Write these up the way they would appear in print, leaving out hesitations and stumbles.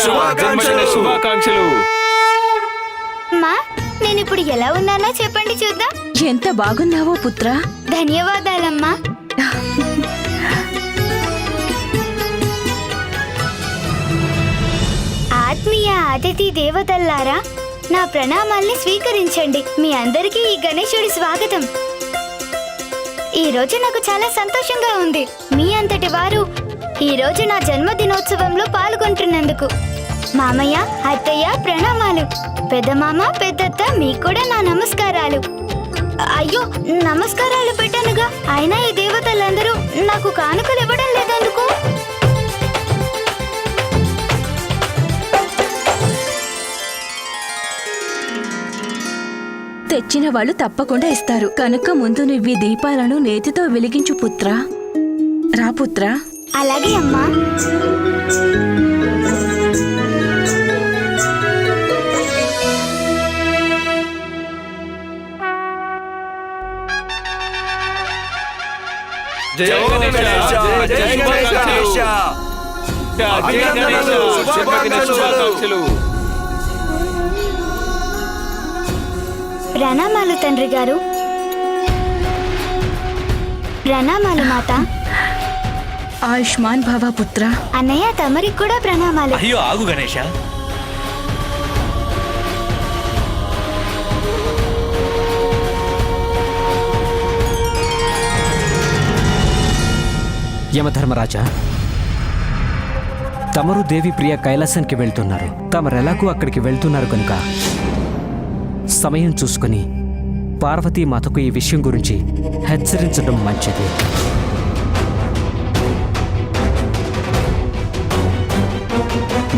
శుభాకాంక్షలు. అమ్మా నేనిప్పుడు ఎలా ఉన్నానో చెప్పండి చూద్దాం. ఎంత బాగున్నావో పుత్రా. ధన్యవాదాలమ్మా. ఆత్మీయ అతిథి దేవతల్లారా, నా ప్రణామాల్ని స్వీకరించండి. మీ అందరికీ ఈ గణేశుడి స్వాగతం. ఈ రోజు నాకు చాలా సంతోషంగా ఉంది. మీ అంతటి వారు ఈ రోజు నా జన్మదినోత్సవంలో పాల్గొంటున్నందుకు. మామయ్య, అత్తయ్య ప్రణామాలు. పెద్దమామ, పెద్దత్త మీకు కూడా నా నమస్కారాలు. అయ్యో, నమస్కారాలు పెట్టానుగా, అయినా ఈ దేవతలందరూ నాకు కానుకలు ఇవ్వడం లేదెందుకు? తెచ్చిన వాళ్ళు తప్పకుండా ఇస్తారు కనుక ముందు నువ్వు దీపాలను నేతితో వెలిగించు పుత్రా. రా పుత్రా. అలాగే అమ్మా. ప్రణామాలు తండ్రి గారు. ప్రణామాలు మాత. ఆయుష్మాన్ భవ పుత్ర. అన్నయ్య, తమరికి కూడా ప్రణామాలు. అయ్యో ఆగు గణేష. యమధర్మరాజా, తమరు దేవి ప్రియ కైలాసానికి వెళ్తున్నారు. తమరెలాగూ అక్కడికి వెళ్తున్నారు కనుక సమయం చూసుకుని పార్వతీమాతకు ఈ విషయం గురించి హెచ్చరించడం మంచిది.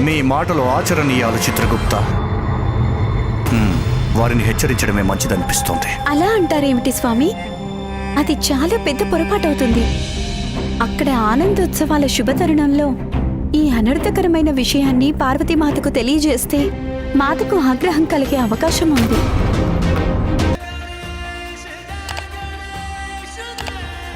మీ మాటలు ఆచరణీయాలు చిత్రగుప్త. వారిని హెచ్చరించడమే మంచిదనిపిస్తోంది. అలా అంటారేమిటి స్వామి? అది చాలా పెద్ద పొరపాటు అవుతుంది. అక్కడ ఆనందోత్సవాల శుభతరుణంలో ఈ అనర్థకరమైన విషయాన్ని పార్వతీమాతకు తెలియజేస్తే మాతకు ఆగ్రహం కలిగే అవకాశం ఉంది.